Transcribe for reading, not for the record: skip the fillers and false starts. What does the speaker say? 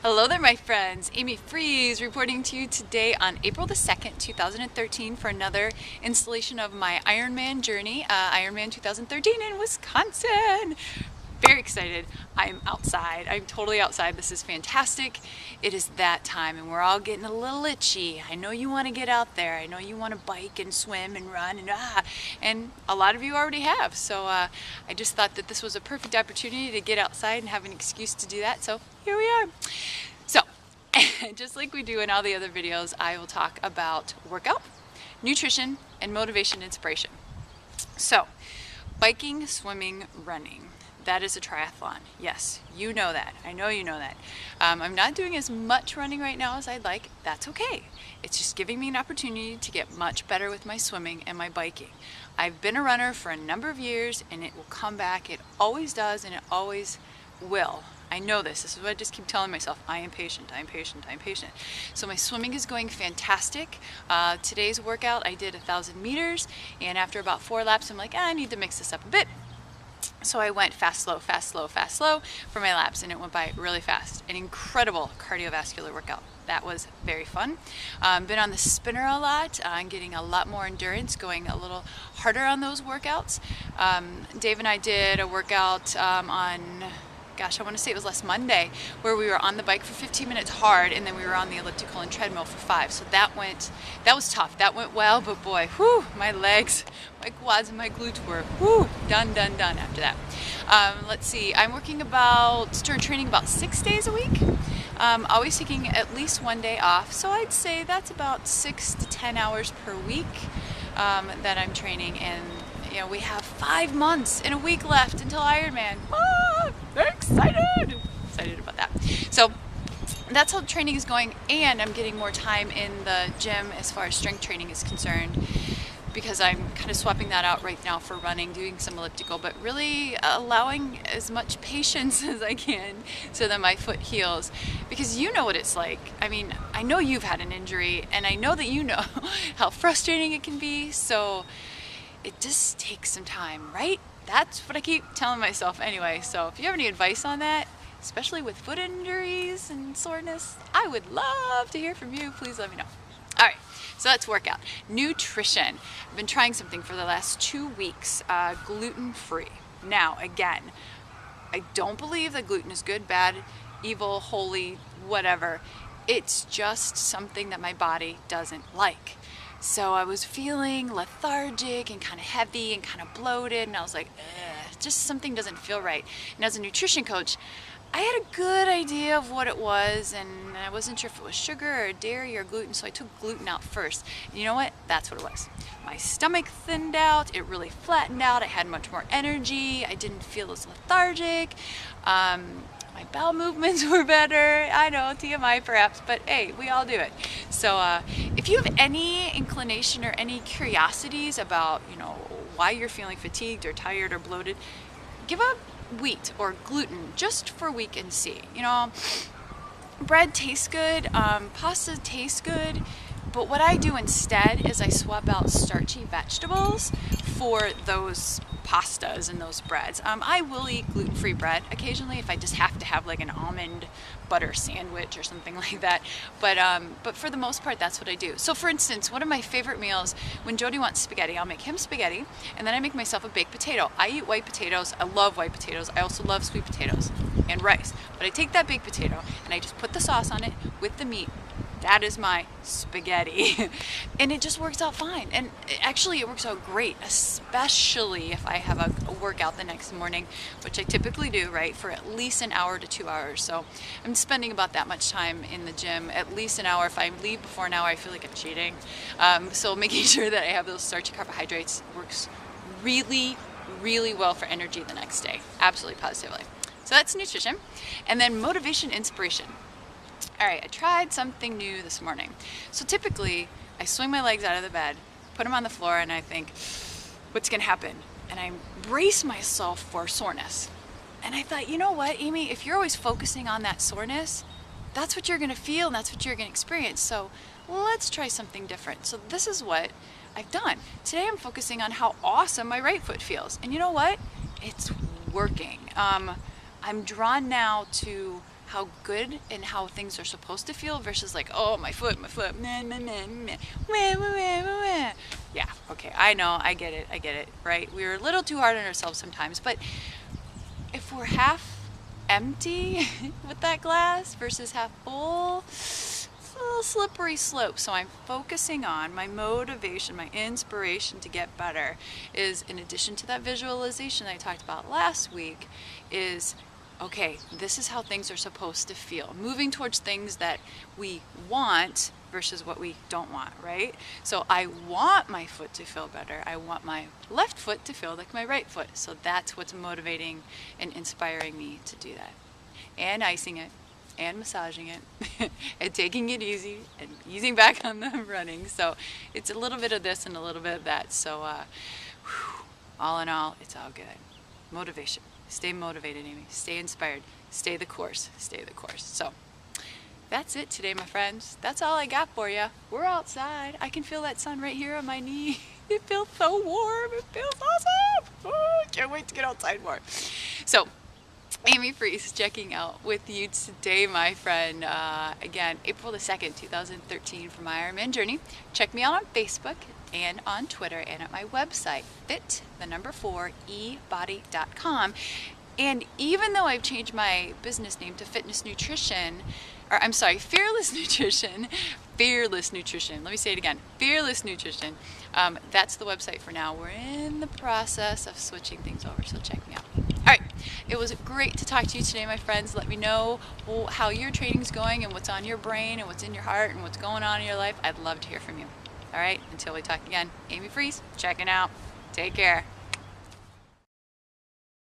Hello there, my friends. Amy Friese reporting to you today on April the 2nd, 2013 for another installation of my Ironman journey, Ironman 2013 in Wisconsin. Very excited. I'm outside. I'm totally outside. This is fantastic. It is that time and we're all getting a little itchy. I know you want to get out there. I know you want to bike and swim and run and a lot of you already have. So I just thought that this was a perfect opportunity to get outside and have an excuse to do that. So here we are. So just like we do in all the other videos, I will talk about workout, nutrition, and motivation inspiration. So biking, swimming, running. That is a triathlon. Yes, you know that. I know you know that. I'm not doing as much running right now as I'd like. That's okay. It's just giving me an opportunity to get much better with my swimming and my biking. I've been a runner for a number of years and it will come back. It always does and it always will. I know this. This is what I just keep telling myself. I am patient. I'm patient. I'm patient. So my swimming is going fantastic. Today's workout, I did 1,000 meters and after about 4 laps, I'm like, I need to mix this up a bit. So I went fast, slow, fast, slow, fast, slow for my laps and it went by really fast. An incredible cardiovascular workout. That was very fun. Been on the spinner a lot. I'm getting a lot more endurance, going a little harder on those workouts. Dave and I did a workout on, gosh, I want to say it was last Monday, where we were on the bike for 15 minutes hard and then we were on the elliptical and treadmill for 5. So that was tough. That went well, but boy, whew, my legs, my quads and my glutes were, whew, done after that. Let's see, I'm training about 6 days a week. Always taking at least 1 day off. So I'd say that's about 6 to 10 hours per week that I'm training. And you know, we have 5 months and a week left until Ironman. Very excited about that. So that's how training is going, and I'm getting more time in the gym as far as strength training is concerned, because I'm kind of swapping that out right now for running, doing some elliptical, but really allowing as much patience as I can so that my foot heals, because you know what it's like. I mean, I know you've had an injury and I know that you know how frustrating it can be, so it just takes some time, right? That's what I keep telling myself anyway. So if you have any advice on that, especially with foot injuries and soreness, I would love to hear from you. Please let me know. All right, so that's workout. Nutrition. I've been trying something for the last 2 weeks, gluten-free. Now, again, I don't believe that gluten is good, bad, evil, holy, whatever. It's just something that my body doesn't like. So I was feeling lethargic and kind of heavy and kind of bloated, and I was like, just something doesn't feel right. And as a nutrition coach, I had a good idea of what it was, and I wasn't sure if it was sugar or dairy or gluten, so I took gluten out first. And you know what? That's what it was. My stomach thinned out, it really flattened out, I had much more energy, I didn't feel as lethargic. My bowel movements were better. I know, TMI perhaps, but hey, we all do it. So if you have any inclination or any curiosities about, you know, why you're feeling fatigued or tired or bloated, give up wheat or gluten just for a week and see. You know, bread tastes good, pasta tastes good, but what I do instead is I swap out starchy vegetables for those pastas and those breads. I will eat gluten-free bread occasionally if I just have to have like an almond butter sandwich or something like that. But for the most part, that's what I do. So for instance, one of my favorite meals, when Jody wants spaghetti, I'll make him spaghetti and then I make myself a baked potato. I eat white potatoes. I love white potatoes. I also love sweet potatoes and rice. But I take that baked potato and I just put the sauce on it with the meat. That is my spaghetti. And it just works out fine. And actually it works out great, especially if I have a workout the next morning, which I typically do, right, for at least an hour to 2 hours. So I'm spending about that much time in the gym, at least an hour. If I leave before an hour, I feel like I'm cheating. So making sure that I have those starchy carbohydrates works really, really well for energy the next day. Absolutely, positively. So that's nutrition. And then motivation, inspiration. All right, I tried something new this morning. So typically, I swing my legs out of the bed, put them on the floor, and I think, what's gonna happen? And I brace myself for soreness. And I thought, you know what, Amy, if you're always focusing on that soreness, that's what you're gonna feel and that's what you're gonna experience. So let's try something different. So this is what I've done. Today I'm focusing on how awesome my right foot feels. And you know what? It's working. I'm drawn now to how good and how things are supposed to feel versus like, oh, my foot, meh, meh, meh, meh, wah, wah, wah, wah, wah. Yeah, okay, I know, I get it, right? We're a little too hard on ourselves sometimes, but if we're half empty with that glass versus half full, it's a little slippery slope. So I'm focusing on my motivation, my inspiration to get better is, in addition to that visualization I talked about last week, is okay, this is how things are supposed to feel. Moving towards things that we want versus what we don't want, right? So I want my foot to feel better. I want my left foot to feel like my right foot. So that's what's motivating and inspiring me to do that. And icing it, and massaging it, and taking it easy, and easing back on the running. So it's a little bit of this and a little bit of that. So all in all, it's all good. Motivation. Stay motivated, Amy. Stay inspired. Stay the course. Stay the course. So that's it today, my friends. That's all I got for you. We're outside. I can feel that sun right here on my knee. It feels so warm. It feels awesome. Oh, can't wait to get outside more. So, Amy Friese checking out with you today, my friend. Again, April the 2nd, 2013 for my Ironman journey. Check me out on Facebook and on Twitter and at my website, fit4ebody.com. And even though I've changed my business name to Fitness Nutrition, or I'm sorry, Fearless Nutrition, Fearless Nutrition. Let me say it again, Fearless Nutrition. That's the website for now. We're in the process of switching things over, so check me out. All right, it was great to talk to you today, my friends. Let me know how your training's going and what's on your brain and what's in your heart and what's going on in your life. I'd love to hear from you. All right, until we talk again, Amy Friese, checking out. Take care.